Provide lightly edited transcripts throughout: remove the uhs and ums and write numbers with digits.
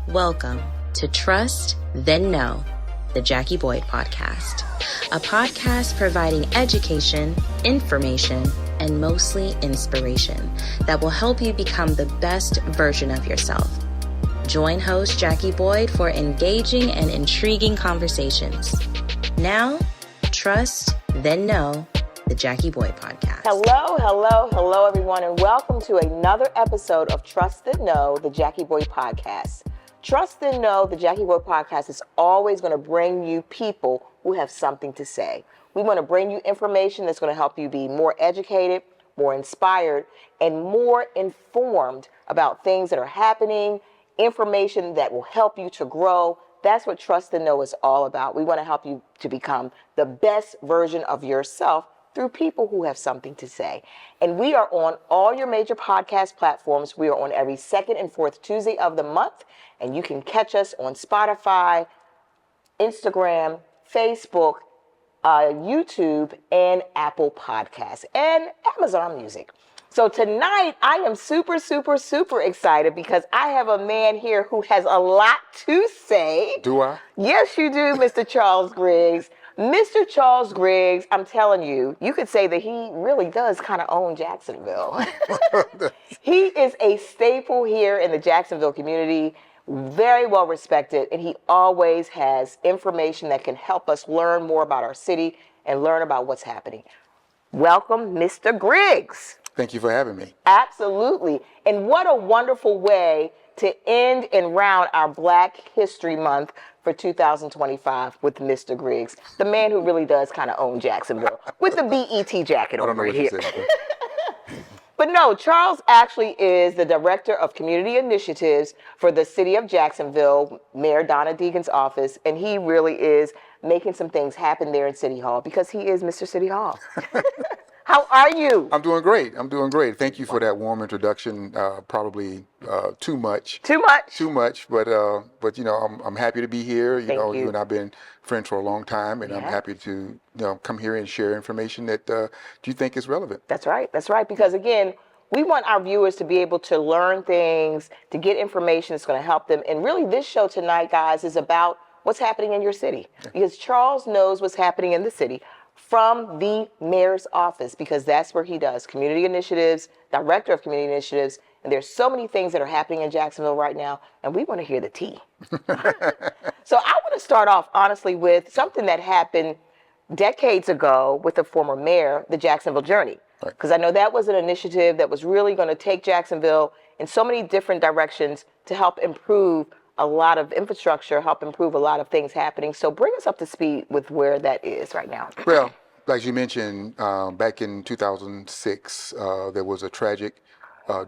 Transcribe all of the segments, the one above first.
Welcome to Trust, Then Know, the Jackie Boyd Podcast, a podcast providing education, information, and mostly inspiration that will help you become the best version of yourself. Join host Jackie Boyd for engaging and intriguing conversations. Now, Trust, Then Know, the Jackie Boyd Podcast. Hello, everyone, and welcome to another episode of Trust Then Know, the Jackie Boyd Podcast. Trust Then Know, the Jackie Boyd Podcast is always going to bring you people who have something to say. We want to bring you information that's going to help you be more educated, more inspired, and more informed about things that are happening, information that will help you to grow. That's what Trust and Know is all about. We want to help you to become the best version of yourself through people who have something to say. And we are on all your major podcast platforms. We are on every second and fourth Tuesday of the month. And you can catch us on Spotify, Instagram, Facebook, YouTube, and Apple Podcasts, and Amazon Music. So tonight, I am super excited because I have a man here who has a lot to say. Do I? Yes, you do, Mr. Charles Griggs. Mr. Charles Griggs, I'm telling you, you could say that he really does kind of own Jacksonville. He is a staple here in the Jacksonville community, very well respected, and he always has information that can help us learn more about our city and learn about what's happening. Welcome, Mr. Griggs. Thank you for having me. Absolutely. And what a wonderful way to end and round our Black History Month for 2025 with Mr. Griggs, the man who really does kind of own Jacksonville, with the BET jacket over here. But no, Charles actually is the Director of Community Initiatives for the City of Jacksonville, Mayor Donna Deegan's office, and he really is making some things happen there in City Hall because he is Mr. City Hall. How are you? I'm doing great. Thank you for that warm introduction. Probably too much. Too much. Too much. But you know, I'm happy to be here. Thank you. You and I've been friends for a long time, and Yeah. I'm happy to come here and share information that you think is relevant. That's right. Because again, we want our viewers to be able to learn things, to get information that's going to help them. And really, this show tonight, guys, is about what's happening in your city, because Charles knows what's happening in the city from the mayor's office, because that's where he does community initiatives, director of community initiatives, and there's so many things that are happening in Jacksonville right now, and we want to hear the tea. So I want to start off, honestly, with something that happened decades ago with the former mayor, the Jacksonville Journey, because I know that was an initiative that was really going to take Jacksonville in so many different directions to help improve a lot of infrastructure, help improve a lot of things happening. So bring us up to speed with where that is right now. Well, like you mentioned, back in 2006, there was a tragic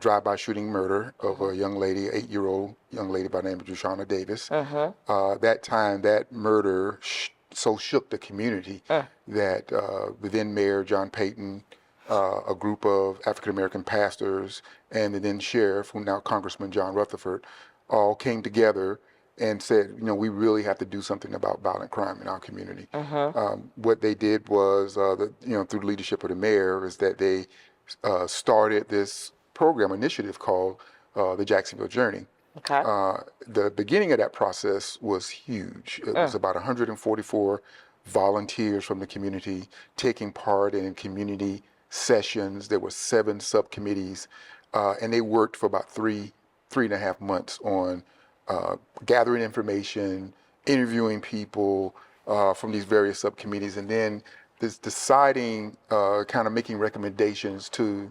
drive-by shooting murder of a young lady, 8-year-old young lady by the name of Joshana Davis. That time, that murder so shook the community that the then Mayor John Payton, a group of African-American pastors, and the then sheriff, who now Congressman John Rutherford, all came together and said, we really have to do something about violent crime in our community. What they did was, through the leadership of the mayor, is that they started this initiative called the Jacksonville Journey. Okay. The beginning of that process was huge. It was about 144 volunteers from the community taking part in community sessions. There were 7 subcommittees, and they worked for about 3.5 months on gathering information, interviewing people from these various subcommittees, and then deciding, kind of making recommendations to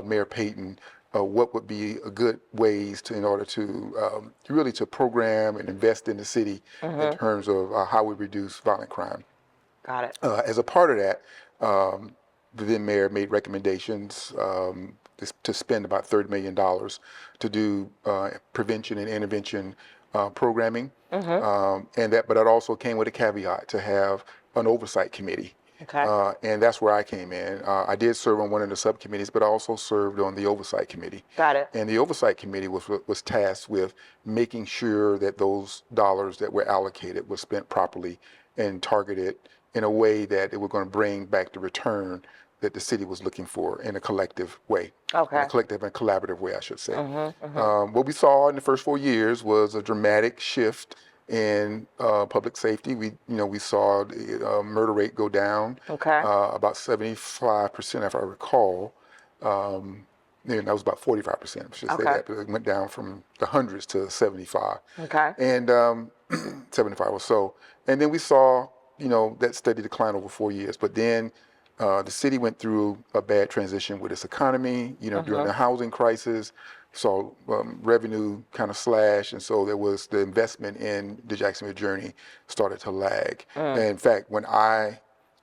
Mayor Payton what would be a good ways in order to really to program and invest in the city in terms of how we reduce violent crime. Got it. As a part of that, the then mayor made recommendations to spend about $30 million to do prevention and intervention programming, but it also came with a caveat to have an oversight committee. Okay. And that's where I came in. I did serve on one of the subcommittees, but I also served on the oversight committee. Got it. And the oversight committee was tasked with making sure that those dollars that were allocated were spent properly and targeted in a way that it was going to bring back the return that the city was looking for in a collective way. Okay. In a collective and collaborative way, I should say. What we saw in the first 4 years was a dramatic shift in public safety. We saw the murder rate go down about 75%, if I recall. And that was about 45%. I should say that, but it went down from the hundreds to 75. Okay. And 75 or so. And then we saw, that steady decline over 4 years. But then the city went through a bad transition with its economy, during the housing crisis. Saw revenue kind of slash, and so there was the investment in the Jacksonville journey started to lag. And in fact, when I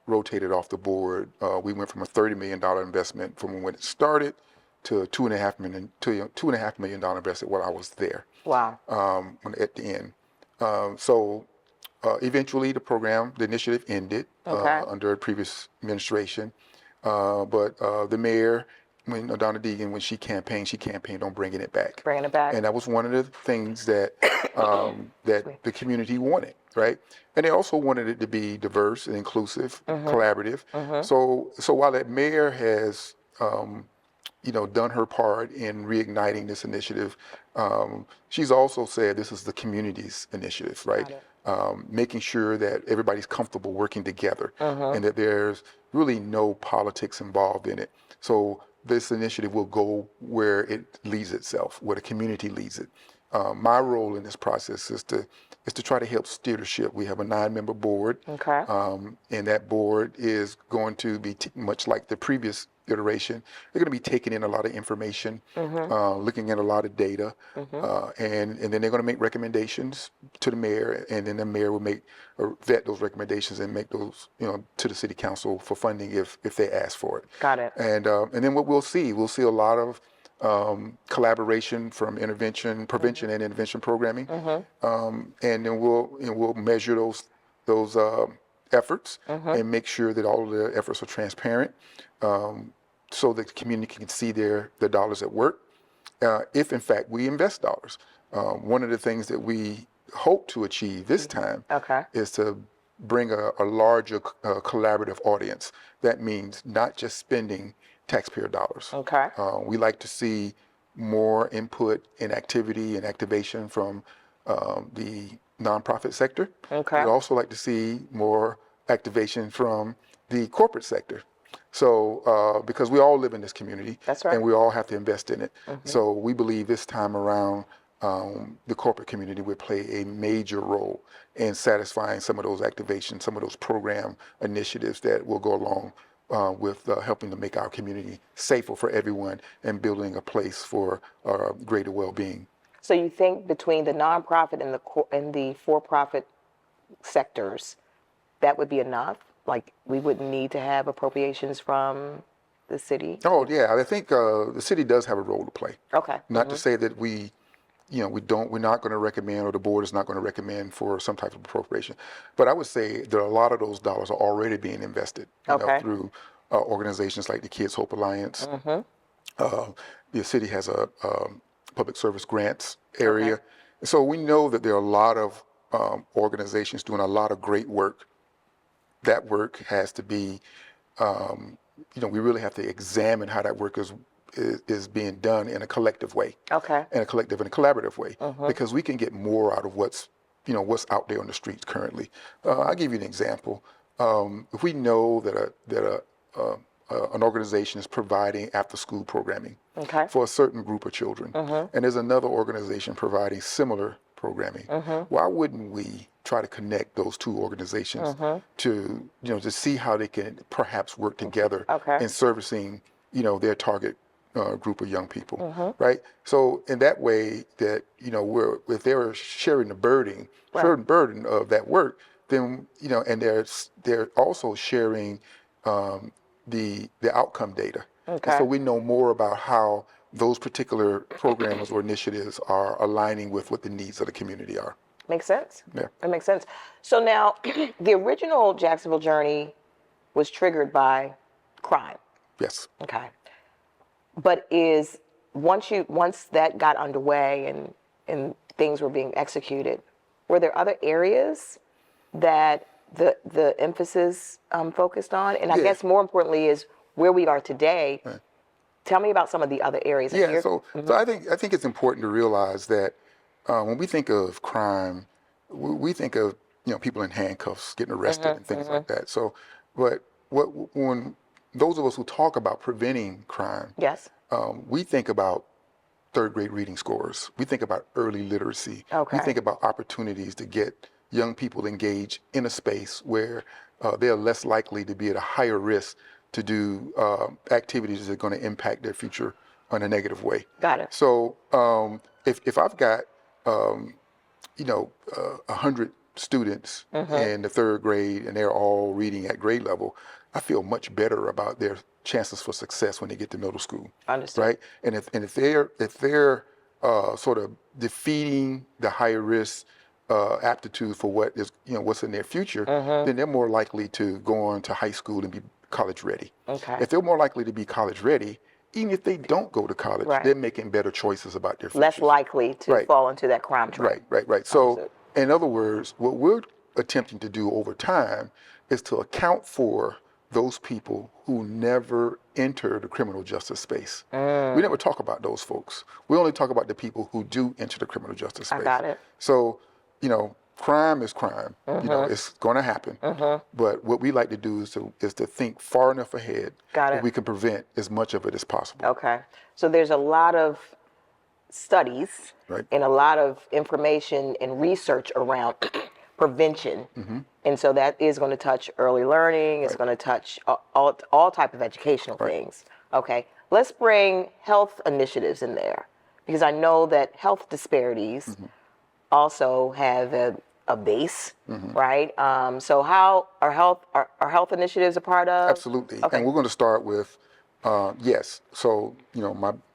rotated off the board, we went from a $30 million investment from when it started to $2.5 million investment while I was there. Wow. At the end. So eventually the initiative ended under a previous administration. But the mayor, Donna Deegan, when she campaigned on bringing it back. And that was one of the things that that the community wanted, right? And they also wanted it to be diverse and inclusive, collaborative. So while that mayor has done her part in reigniting this initiative, she's also said this is the community's initiative, right? Making sure that everybody's comfortable working together and that there's really no politics involved in it. So this initiative will go where it leads itself, where the community leads it. My role in this process is to try to help steer the ship. We have a 9-member board, and that board is going to be much like the previous iteration. They're going to be taking in a lot of information, looking at a lot of data, and then they're going to make recommendations to the mayor, and then the mayor will vet those recommendations and make those to the city council for funding if they ask for it. Got it. And then what we'll see a lot of collaboration from prevention and intervention programming, and then we'll measure those efforts and make sure that all of the efforts are transparent, so that the community can see their dollars at work. If in fact we invest dollars, one of the things that we hope to achieve this time is to bring a larger collaborative audience. That means not just spending taxpayer dollars. We like to see more input and activity and activation from the nonprofit sector. We also like to see more activation from the corporate sector. So because we all live in this community, and we all have to invest in it. So we believe this time around the corporate community will play a major role in satisfying some of those activations, some of those program initiatives that will go along with helping to make our community safer for everyone and building a place for greater well-being. So you think between the nonprofit and the for-profit sectors, that would be enough? Like we wouldn't need to have appropriations from the city? Oh yeah, I think the city does have a role to play. Not to say that we're not going to recommend, or the board is not going to recommend for some type of appropriation. But I would say that a lot of those dollars are already being invested through organizations like the Kids Hope Alliance. The city has a public service grants area. So we know that there are a lot of organizations doing a lot of great work. That work has to be, we really have to examine how that work is being done in a collective way, in a collective and a collaborative way, because we can get more out of what's out there on the streets currently. I'll give you an example. If we know that an organization is providing after-school programming for a certain group of children, and there's another organization providing similar programming, why wouldn't we try to connect those two organizations to see how they can perhaps work together in servicing their target group of young people, right? So in that way, that if they're sharing the burden of that work, then and they're also sharing the outcome data. And so we know more about how those particular programs or initiatives are aligning with what the needs of the community are. Makes sense. Yeah. That makes sense. So now, the original Jacksonville journey was triggered by crime. Yes. But once that got underway and things were being executed, were there other areas that the emphasis focused on? And I guess more importantly is, where we are today. Tell me about some of the other areas. Yeah, so I think it's important to realize that when we think of crime, we think of people in handcuffs getting arrested and things like that. So, but when those of us who talk about preventing crime, yes, we think about third grade reading scores. We think about early literacy. Okay. We think about opportunities to get young people engaged in a space where they're less likely to be at a higher risk to do activities that are going to impact their future in a negative way. Got it. So if I've got 100 students in the third grade and they're all reading at grade level, I feel much better about their chances for success when they get to middle school. Understood. Right? And if they're sort of defeating the higher risk aptitude for what's in their future, then they're more likely to go on to high school and be college ready. Okay. If they're more likely to be college ready, even if they don't go to college, Right. they're making better choices about their future. Less likely to fall into that crime trap. Right. So, in other words, what we're attempting to do over time is to account for those people who never enter the criminal justice space. We never talk about those folks. We only talk about the people who do enter the criminal justice space. I got it. So, crime is crime. It's going to happen. But what we like to do is to think far enough ahead that we can prevent as much of it as possible. Okay. So there's a lot of studies and a lot of information and research around prevention. And so that is going to touch early learning. It's going to touch all type of educational things. Okay. Let's bring health initiatives in there, because I know that health disparities also have a base, right? So how are health initiatives a part of? Absolutely. Okay. And we're going to start with yes. So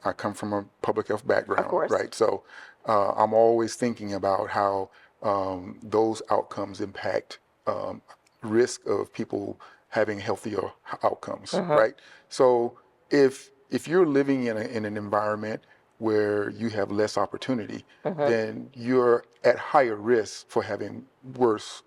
I come from a public health background, Of course. right? So I'm always thinking about how those outcomes impact risk of people having healthier outcomes, right? So if you're living in an environment where you have less opportunity, then you're at higher risk for having worse,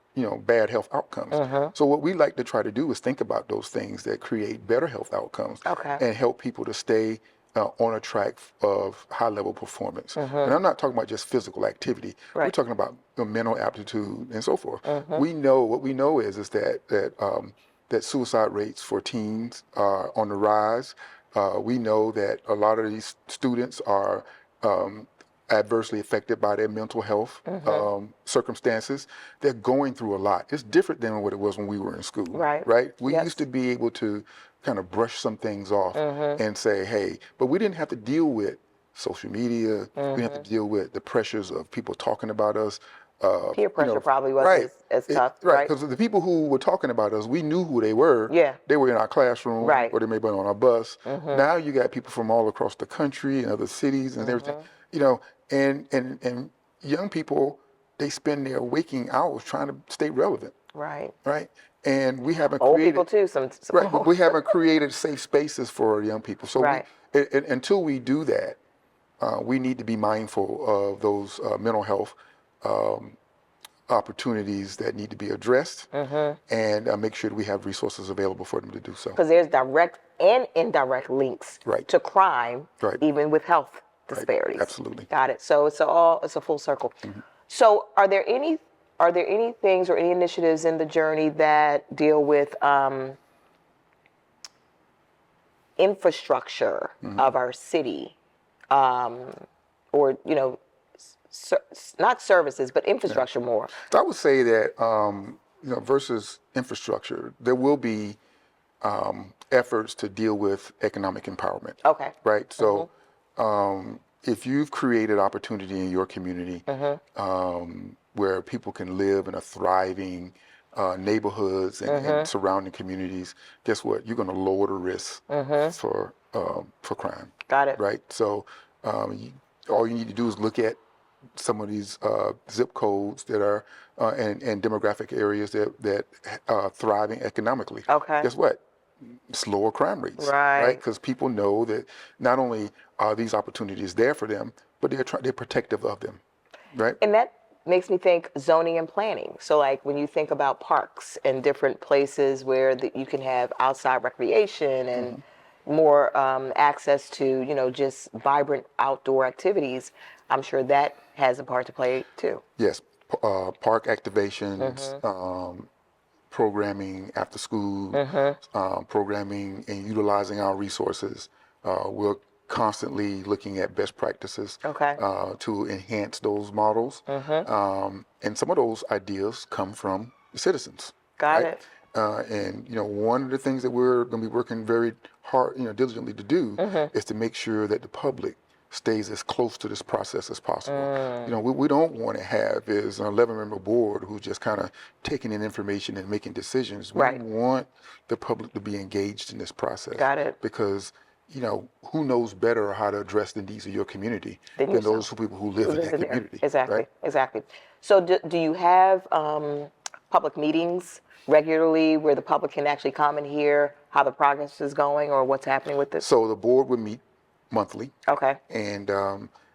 bad health outcomes. So what we like to try to do is think about those things that create better health outcomes and help people to stay on a track of high-level performance. And I'm not talking about just physical activity. We're talking about mental aptitude and so forth. What we know is that suicide rates for teens are on the rise. We know that a lot of these students are adversely affected by their mental health circumstances. They're going through a lot. It's different than what it was when we were in school. Right? We used to be able to kind of brush some things off and say, hey, but we didn't have to deal with social media. We didn't have to deal with the pressures of people talking about us. Peer pressure probably wasn't as tough, right? Because the people who were talking about us, we knew who they were. They were in our classroom, or they may be on our bus. Now you got people from all across the country and other cities and everything. And young people, they spend their waking hours trying to stay relevant. Right. And we haven't old created people too. Some we haven't created safe spaces for young people. So until we do that, we need to be mindful of those mental health opportunities that need to be addressed, and make sure that we have resources available for them to do so. Because there's direct and indirect links to crime, even with health disparities. Absolutely. Got it. So it's a full circle. So are there any things or any initiatives in the journey that deal with infrastructure of our city, or not services, but infrastructure more? So I would say that versus infrastructure, there will be efforts to deal with economic empowerment. Okay. Right. So if you've created opportunity in your community where people can live in a thriving neighborhoods and surrounding communities, guess what? You're going to lower the risk for crime. Got it. Right. So all you need to do is look at some of these zip codes that are and demographic areas that are thriving economically. Okay. Guess what? It's lower crime rates. Right. Because people know that not only are these opportunities there for them, but they're protective of them. Right. And makes me think zoning and planning. So like when you think about parks and different places where you can have outside recreation and more access to, just vibrant outdoor activities, I'm sure that has a part to play too. Yes, park activations, programming after school, programming and utilizing our resources. We're constantly looking at best practices to enhance those models. And some of those ideas come from the citizens. Got it. And one of the things that we're going to be working very hard, diligently to do is to make sure that the public stays as close to this process as possible. What we don't want to have is an 11-member board who's just kind of taking in information and making decisions. We want the public to be engaged in this process. Got it. Because who knows better how to address the needs of your community than those people who live in that community. Exactly, right? exactly. So do you have public meetings regularly where the public can actually come and hear how the progress is going or what's happening with this? So the board would meet monthly. Okay. And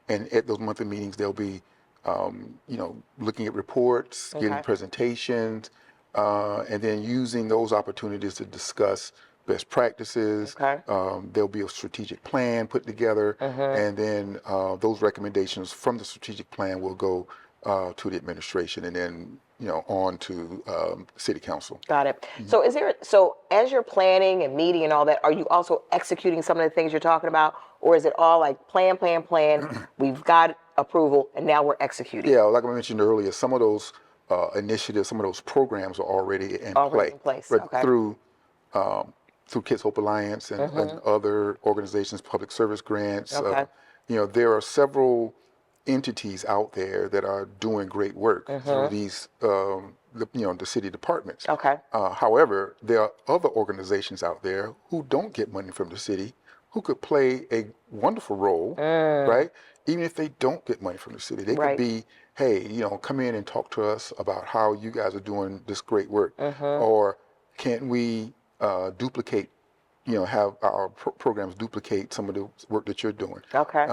at those monthly meetings, they'll be, looking at reports, getting presentations, and then using those opportunities to discuss best practices. Okay. There'll be a strategic plan put together, and then those recommendations from the strategic plan will go to the administration, and then on to city council. Got it. So so as you're planning and meeting and all that, are you also executing some of the things you're talking about, or is it all like plan, we've got approval, and now we're executing? Yeah, like I mentioned earlier, some of those initiatives, some of those programs are already in place. But okay. Through Kids Hope Alliance and other organizations, public service grants, there are several entities out there that are doing great work through these, the city departments. Okay. However, there are other organizations out there who don't get money from the city, who could play a wonderful role, right? Even if they don't get money from the city, they could be, hey, come in and talk to us about how you guys are doing this great work, or can we duplicate, have our programs duplicate some of the work that you're doing. Okay.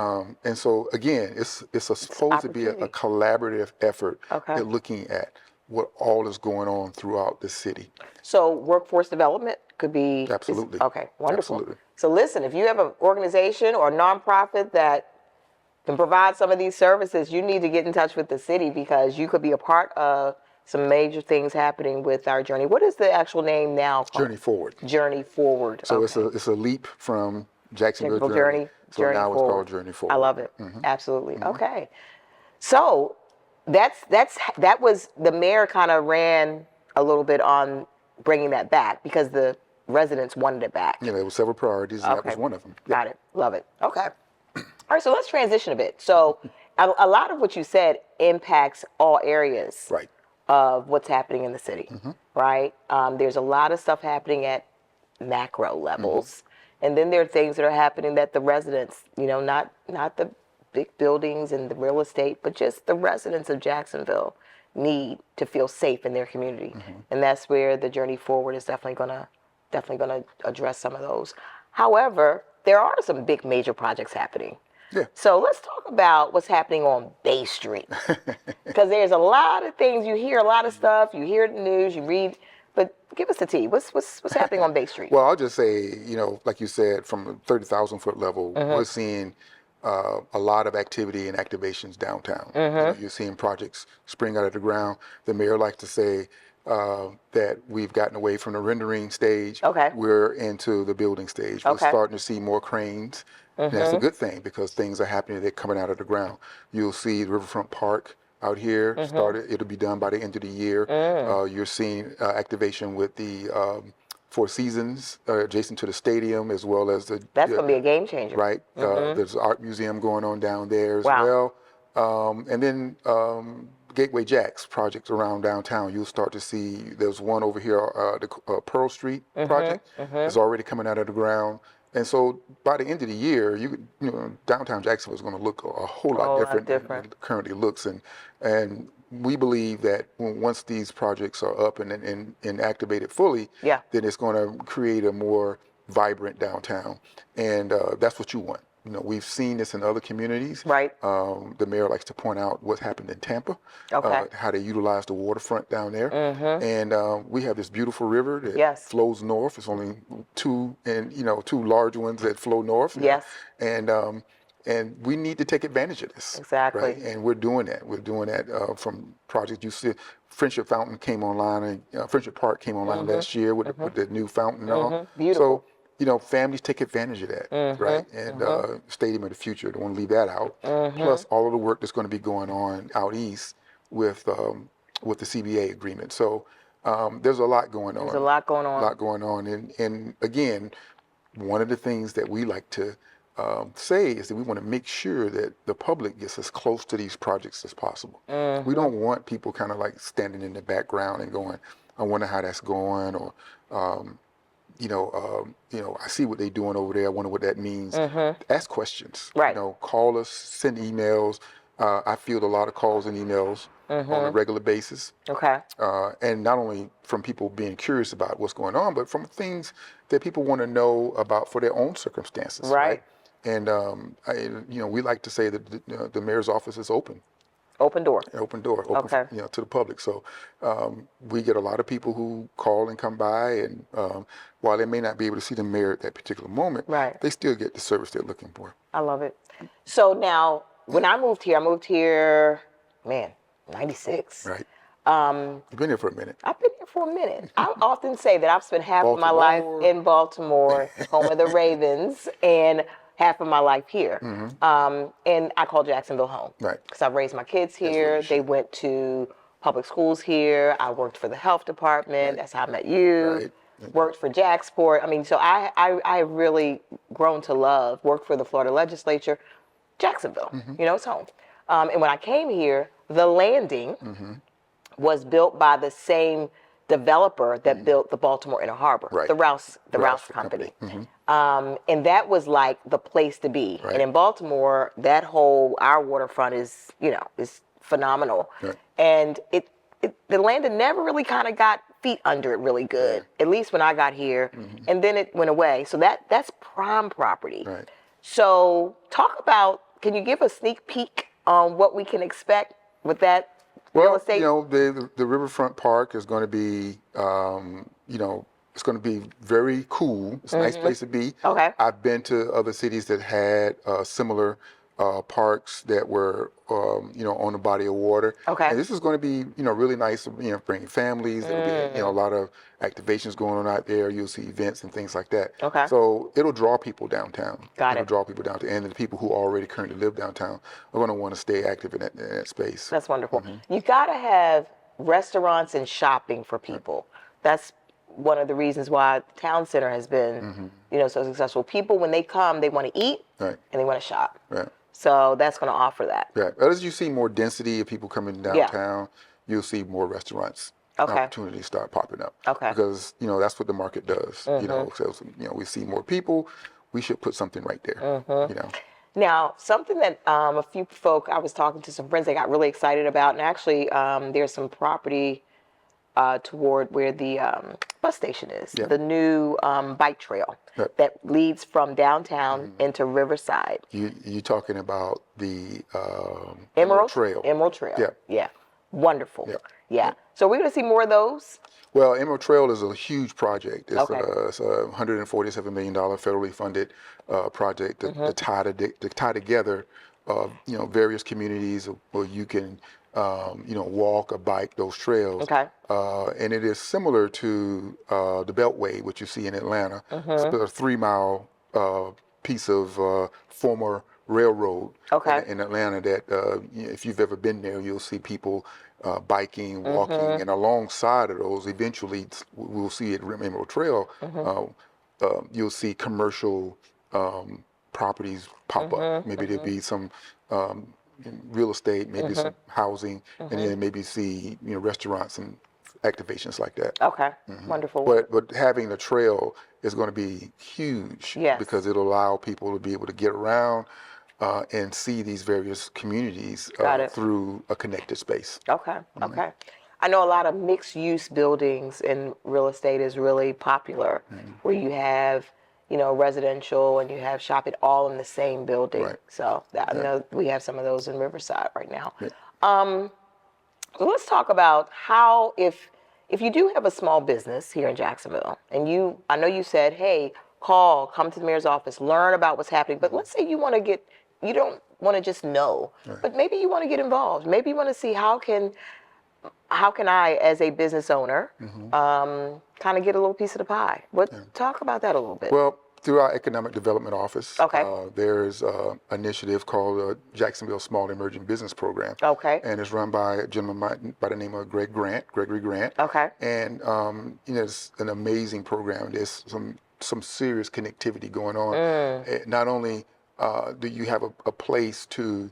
And so again, it's supposed to be a collaborative effort at looking at what all is going on throughout the city. So workforce development could be... Absolutely. Okay, wonderful. Absolutely. So listen, if you have an organization or a nonprofit that can provide some of these services, you need to get in touch with the city because you could be a part of some major things happening with our journey. What is the actual name now called? Journey Forward. Journey Forward. So it's a leap from Jacksonville Journey. So Journey now Forward. It's called Journey Forward. I love it. Absolutely. Okay. So that was, the mayor kind of ran a little bit on bringing that back because the residents wanted it back. Yeah, there were several priorities, and that was one of them. Got it. Love it. Okay. All right, so let's transition a bit. So a lot of what you said impacts all areas of what's happening in the city, right? There's a lot of stuff happening at macro levels. And then there are things that are happening that the residents, not the big buildings and the real estate, but just the residents of Jacksonville need to feel safe in their community. And that's where the Journey Forward is definitely gonna address some of those. However, there are some big major projects happening. Yeah. So let's talk about what's happening on Bay Street. Because there's a lot of things, you hear a lot of stuff, you hear the news, you read, but give us the tea. What's happening on Bay Street? Well, I'll just say, like you said, from a 30,000 foot level, we're seeing a lot of activity and activations downtown. You're seeing projects spring out of the ground. The mayor likes to say that we've gotten away from the rendering stage. We're into the building stage. We're starting to see more cranes. And that's a good thing because things are happening. They're coming out of the ground. You'll see Riverfront Park out here started. It'll be done by the end of the year. You're seeing activation with the Four Seasons adjacent to the stadium, as well as the... That's going to be a game changer. Right. There's an art museum going on down there as well. And then Gateway Jacks projects around downtown. You'll start to see, there's one over here, the Pearl Street project is already coming out of the ground. And so by the end of the year, downtown Jacksonville is going to look a whole lot different than it currently looks. And we believe that once these projects are up and activated fully, then it's going to create a more vibrant downtown. And that's what you want. we've seen this in other communities. Right. The mayor likes to point out what happened in Tampa, Okay. how they utilize the waterfront down there. And we have this beautiful river that Yes. flows north. It's only two large ones that flow north. Yes. And we need to take advantage of this. Exactly. Right? And we're doing that. We're doing that from projects. You see, Friendship Fountain came online, and Friendship Park came online last year with the new fountain and all. Beautiful. So, families take advantage of that, right? And Stadium of the Future, don't want to leave that out. Plus all of the work that's going to be going on out east with the CBA agreement. So there's a lot going on. There's a lot going on. A lot going on. And again, one of the things that we like to say is that we want to make sure that the public gets as close to these projects as possible. We don't want people kind of like standing in the background and going, I wonder how that's going, or I see what they're doing over there. I wonder what that means. Ask questions. Right. Call us, send emails. I field a lot of calls and emails on a regular basis. Okay. And not only from people being curious about what's going on, but from things that people want to know about for their own circumstances. Right. And we like to say that the mayor's office is open. Open door. Open door. Open, Okay. to the public. So we get a lot of people who call and come by, and while they may not be able to see the mayor at that particular moment, Right. they still get the service they're looking for. I love it. So now, when I moved here, man, 96. Right. You've been here for a minute. I've been here for a minute. I often say that I've spent half of my life in Baltimore, home of the Ravens, and half of my life here. And I call Jacksonville home. Right. Because I've raised my kids here. They went to public schools here. I worked for the health department. That's how I met you. Right. Worked for Jacksport. I mean, so I really grown to love, worked for the Florida legislature, Jacksonville, it's home. And when I came here, the landing was built by the same developer that built the Baltimore Inner Harbor, Right. the Rouse Company. And that was like the place to be. Right. And in Baltimore, our waterfront is phenomenal. Right. And the landing never really kind of got feet under it really good, at least when I got here. And then it went away. So that's prime property. Right. So can you give a sneak peek on what we can expect with that real estate? The Riverfront Park is going to be, it's going to be very cool. It's a nice place to be. Okay. I've been to other cities that had similar parks that were, on the body of water. Okay. And this is going to be, really nice, bringing families. There'll be, a lot of activations going on out there. You'll see events and things like that. Okay. So it'll draw people downtown. Got it. It'll draw people downtown. And the people who already currently live downtown are going to want to stay active in that space. That's wonderful. You got to have restaurants and shopping for people. That's one of the reasons why the town center has been, so successful. People, when they come, they want to eat Right. and they want to shop. Right. So that's going to offer that. Right. As you see more density of people coming downtown, you'll see more restaurants. Opportunities start popping up. Okay. Because that's what the market does. So we see more people. We should put something right there. Now, something that a few folk, I was talking to some friends, they got really excited about, and actually there's some property toward where the bus station is, the new bike trail that leads from downtown into Riverside. You talking about the Emerald Trail? Emerald Trail. Yeah. Yeah. Wonderful. Yeah. So we're going to see more of those? Well, Emerald Trail is a huge project. It's, Okay. It's a $147 million federally funded project to tie together, various communities where you can, walk or bike those trails. Okay. And it is similar to the Beltway, which you see in Atlanta. It's a 3-mile piece of former railroad in Atlanta that if you've ever been there, you'll see people biking, walking, and alongside of those, eventually we'll see at Emerald Trail, you'll see commercial properties pop up. Maybe there'll be some real estate, maybe some housing, and then maybe see restaurants and activations like that. Okay. Wonderful. But having the trail is going to be huge because it'll allow people to be able to get around and see these various communities through a connected space. Okay. Okay. I know a lot of mixed use buildings in real estate is really popular, where you have, residential and you have shopping all in the same building. Right. So I Yeah. know we have some of those in Riverside right now. Yeah. Let's talk about how if you do have a small business here in Jacksonville, and I know you said, hey, come to the mayor's office, learn about what's happening. But let's say you don't want to just know, but maybe you want to get involved. Maybe you want to see how can I, as a business owner, kind of get a little piece of the pie. Talk about that a little bit. Well, through our Economic Development Office, Okay. There's an initiative called Jacksonville Small Emerging Business Program. Okay. And it's run by a gentleman by the name of Gregory Grant. Okay. And it's an amazing program. There's some serious connectivity going on. Not only do you have a place to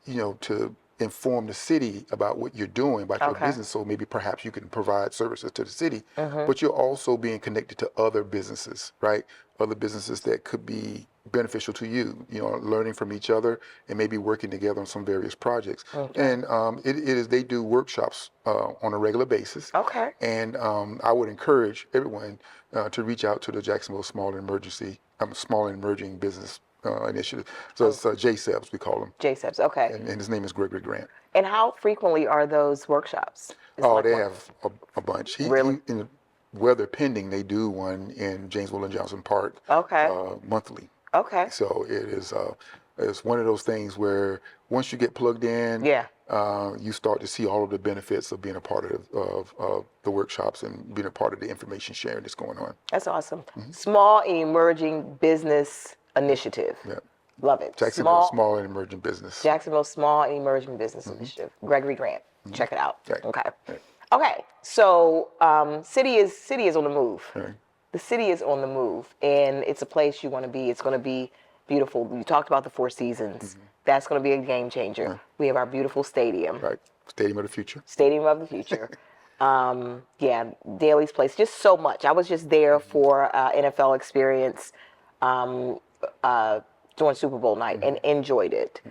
to inform the city about what you're doing, about your business, so maybe perhaps you can provide services to the city, but you're also being connected to other businesses, right? Other businesses that could be beneficial to you, learning from each other and maybe working together on some various projects. And they do workshops on a regular basis. Okay. And I would encourage everyone to reach out to the Jacksonville Small and Emerging Business Initiative. So it's JSEBs, we call them. JSEBs, okay. And his name is Gregory Grant. And how frequently are those workshops? They have a bunch. Really? Weather pending, they do one in Jamesville and Johnson Park. Okay. Monthly. Okay. So it's one of those things where once you get plugged in, you start to see all of the benefits of being a part of the workshops and being a part of the information sharing that's going on. That's awesome. Small and Emerging Business Initiative. Yeah. Love it. Jacksonville Small and Emerging Business. Jacksonville Small and Emerging Business Initiative. Gregory Grant. Check it out. Right. Okay. Right. Okay. So city is on the move. Right. The city is on the move, and it's a place you want to be. It's going to be beautiful. You talked about the Four Seasons. That's going to be a game changer. Right. We have our beautiful stadium. Right. Stadium of the future. Stadium of the future. Daly's Place. Just so much. I was just there for NFL experience. During Super Bowl night and enjoyed it,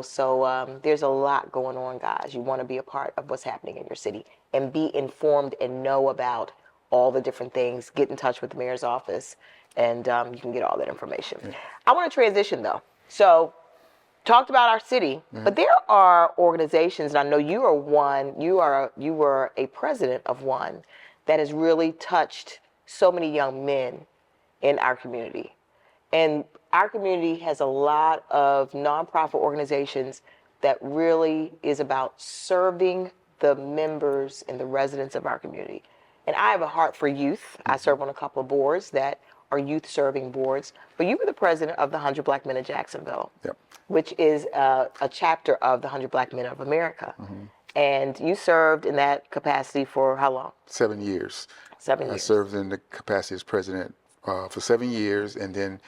so there's a lot going on, guys. You want to be a part of what's happening in your city and be informed and know about all the different things. Get in touch with the mayor's office and you can get all that information. I want to transition though. So talked about our city, but there are organizations, and I know you are one, you were a president of one that has really touched so many young men in our community. And our community has a lot of nonprofit organizations that really is about serving the members and the residents of our community. And I have a heart for youth. I serve on a couple of boards that are youth serving boards. But you were the president of the 100 Black Men of Jacksonville, which is a chapter of the 100 Black Men of America. And you served in that capacity for how long? 7 years. 7 years. I served in the capacity as president for 7 years, and then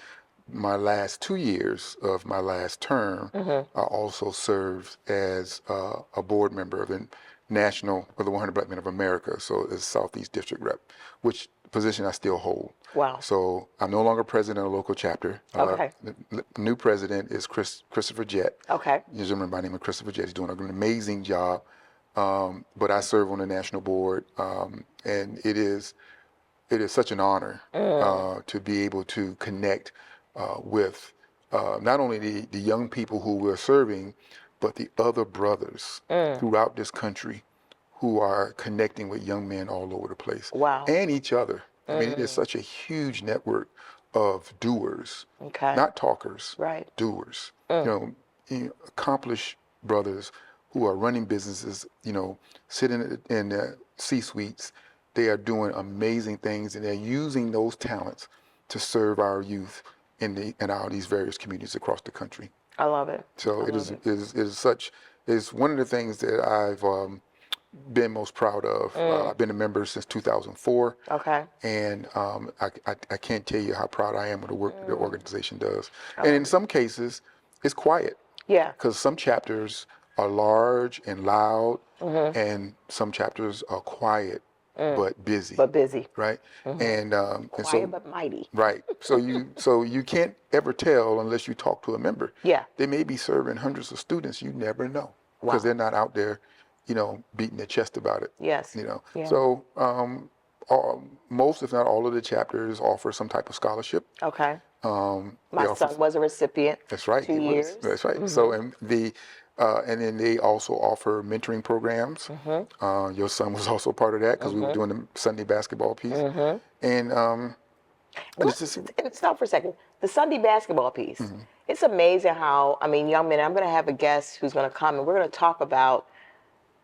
my last 2 years of my last term, I also served as a board member of the the 100 Black Men of America, so it's Southeast District Rep, which position I still hold. Wow. So I'm no longer president of a local chapter. Okay. The new president is Christopher Jett. Okay. He's a gentleman by the name of Christopher Jett. He's doing an amazing job. But I serve on the national board, and it is such an honor to be able to connect with not only the young people who we're serving, but the other brothers throughout this country who are connecting with young men all over the place. Wow. And each other. I mean, it is such a huge network of doers, not talkers, doers. Accomplished brothers who are running businesses, sitting in the C-suites. They are doing amazing things, and they're using those talents to serve our youth in these various communities across the country. I love it. So it's one of the things that I've been most proud of. I've been a member since 2004. Okay. And I can't tell you how proud I am of the work the organization does. And in some cases, it's quiet. Yeah. Because some chapters are large and loud, and some chapters are quiet but busy. Right. And quiet but mighty. Right. So you can't ever tell unless you talk to a member. Yeah. They may be serving hundreds of students. You never know because they're not out there, beating their chest about it. Yes. Yeah. Yeah. So most, if not all of the chapters offer some type of scholarship. Okay. They My offer, son was a recipient. that's right. 2 He years. was. That's right. So, and then they also offer mentoring programs. Your son was also part of that because we were doing the Sunday basketball piece. And Stop for a second. The Sunday basketball piece. It's amazing how, I mean, young men, I'm going to have a guest who's going to come and we're going to talk about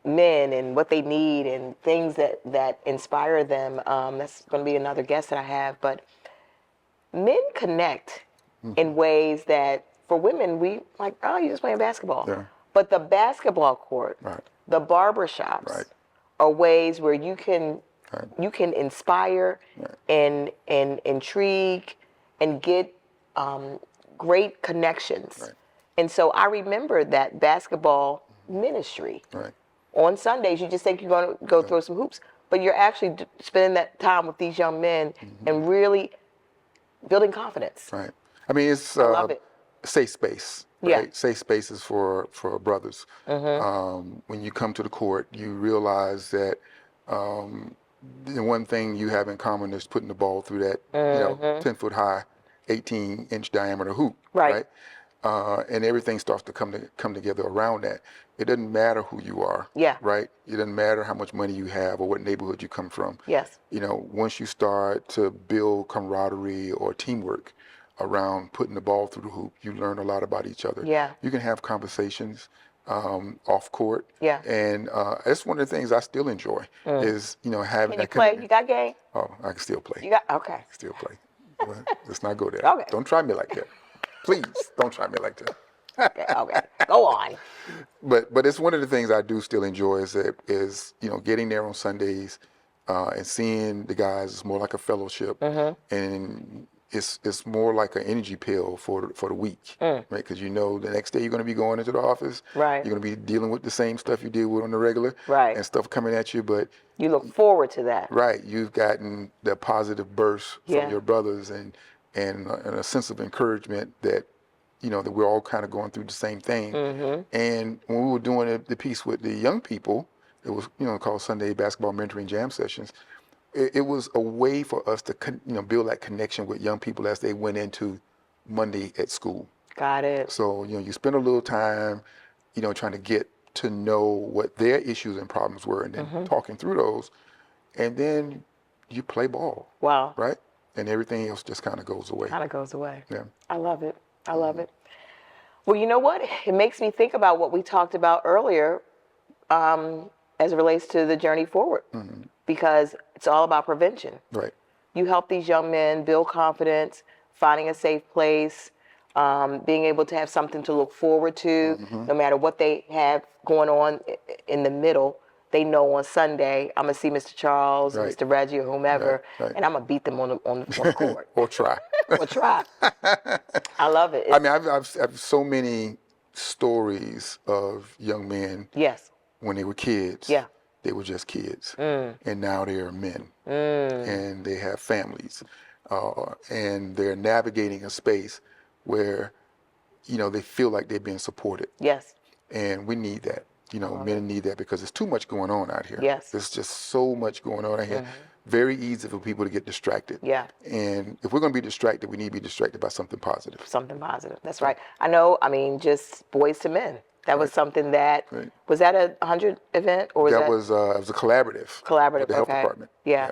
men and what they need and things that inspire them. That's going to be another guest that I have. But men connect in ways that for women, we like, oh, you're just playing basketball. Yeah. But the basketball court, Right. the barber shops Right. are ways where you can inspire and intrigue and get great connections. Right. And so I remember that basketball ministry. Right. On Sundays, you just think you're going to go throw some hoops, but you're actually spending that time with these young men and really building confidence. Right. I mean, it's love it. safe space. Right? Yeah. Safe spaces for brothers. When you come to the court, you realize that the one thing you have in common is putting the ball through that 10-foot high, 18-inch diameter hoop. Right. And everything starts to come together around that. It doesn't matter who you are. Yeah. Right. It doesn't matter how much money you have or what neighborhood you come from. Yes. Once you start to build camaraderie or teamwork around putting the ball through the hoop, you learn a lot about each other. Yeah. You can have conversations off court. Yeah. And that's one of the things I still enjoy is having Can you that play? You got game? Oh, I can still play. You got okay. Still play. Well, let's not go there. Okay. Don't try me like that. Please don't try me like that. Okay. Go on. But it's one of the things I do still enjoy is getting there on Sundays and seeing the guys. It's more like a fellowship, and it's more like an energy pill for the week, right? Because the next day you're going to be going into the office, Right. You're going to be dealing with the same stuff you deal with on the regular, Right. And stuff coming at you, but You look forward to that. right, you've gotten the positive burst Yeah. from your brothers and a sense of encouragement that that we're all kind of going through the same thing. And when we were doing the piece with the young people, it was called Sunday Basketball Mentoring Jam Sessions. It was a way for us to build that connection with young people as they went into Monday at school. Got it. So you spend a little time trying to get to know what their issues and problems were, and then talking through those, and then you play ball. Wow. Right? And everything else just kind of goes away. Kind of goes away. Yeah. I love it. I love it. Well, you know what? It makes me think about what we talked about earlier as it relates to the journey forward, because it's all about prevention. Right. You help these young men build confidence, finding a safe place, being able to have something to look forward to, no matter what they have going on in the middle. They know on Sunday, I'm going to see Mr. Charles, Right. Mr. Reggie, or whomever, Right. and I'm going to beat them on the court. Or try. Or try. I love it. I mean, I've so many stories of young men Yes. when they were kids. Yeah. They were just kids, and now they are men, and they have families, and they're navigating a space where, they feel like they're being supported, Yes. and we need that. Men need that because there's too much going on out here. Yes. There's just so much going on out here. Very easy for people to get distracted. Yeah. And if we're going to be distracted, we need to be distracted by something positive. Something positive. That's right. I know, just Boys to Men. That was something that, was that a 100 event? Or was That was it was a collaborative. Collaborative, with the health okay. department. Yeah.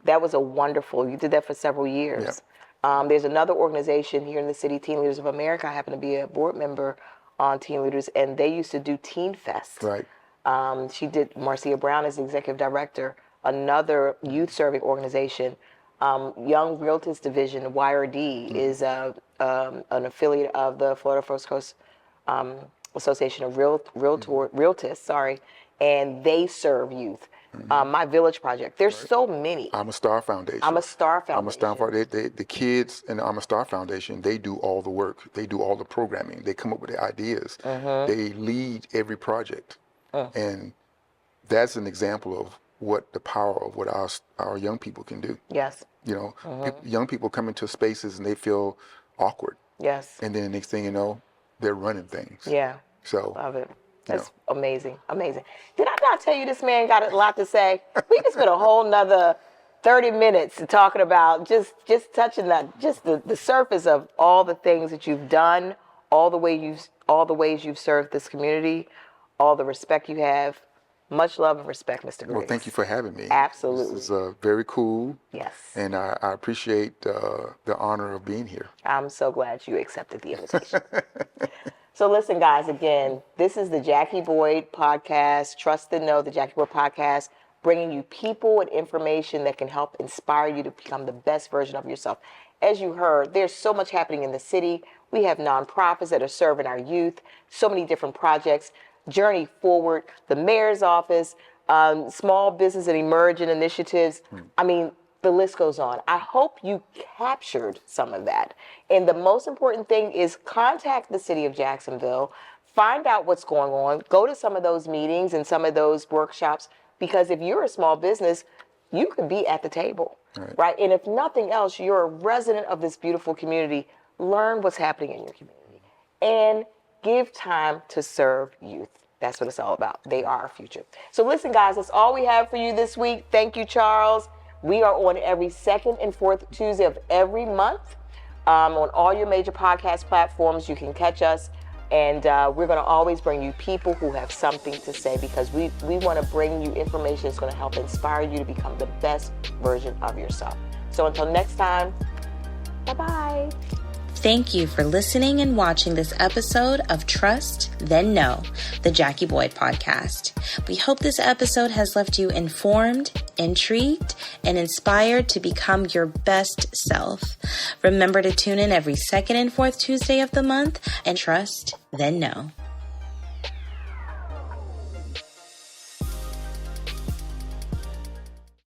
That was a wonderful, you did that for several years. There's another organization here in the city, Teen Leaders of America. I happen to be a board member on Teen Leaders, and they used to do Teen Fest. Right. Marcia Brown is the executive director. Another youth serving organization, Young Realtors Division, YRD, is an affiliate of the Florida First Coast Association of Realtors, and they serve youth. My Village Project. There's so many. I'm a Star Foundation. I'm a Star Foundation. I'm a Star Foundation. The kids in the I'm a Star Foundation, they do all the work. They do all the programming. They come up with the ideas. They lead every project. And that's an example of what the power of what our young people can do. Yes. Young people come into spaces and they feel awkward. Yes. And then the next thing you know, they're running things. Yeah. So Love it. That's amazing. Amazing. Did I not tell you this man got a lot to say? We can spend a whole nother 30 minutes talking about just touching the surface of all the things that you've done, all the ways you've served this community, all the respect you have. Much love and respect, Mr. Griggs. Well, thank you for having me. Absolutely. This is very cool. Yes. And I appreciate the honor of being here. I'm so glad you accepted the invitation. So listen, guys, again, this is the Jackie Boyd podcast, Trust and Know, the Jackie Boyd podcast, bringing you people and information that can help inspire you to become the best version of yourself. As you heard, there's so much happening in the city. We have nonprofits that are serving our youth, so many different projects. Journey Forward, the mayor's office, small business and emerging initiatives. I mean, the list goes on. I hope you captured some of that. And the most important thing is contact the city of Jacksonville, find out what's going on, go to some of those meetings and some of those workshops, because if you're a small business, you could be at the table, right? And if nothing else, you're a resident of this beautiful community. Learn what's happening in your community and give time to serve youth. That's what it's all about. They are our future. So listen, guys, that's all we have for you this week. Thank you, Charles. We are on every second and fourth Tuesday of every month on all your major podcast platforms. You can catch us, and we're going to always bring you people who have something to say, because we want to bring you information that's going to help inspire you to become the best version of yourself. So until next time, bye-bye. Thank you for listening and watching this episode of Trust, Then Know, the Jackie Boyd podcast. We hope this episode has left you informed, intrigued, and inspired to become your best self. Remember to tune in every second and fourth Tuesday of the month and trust, then know.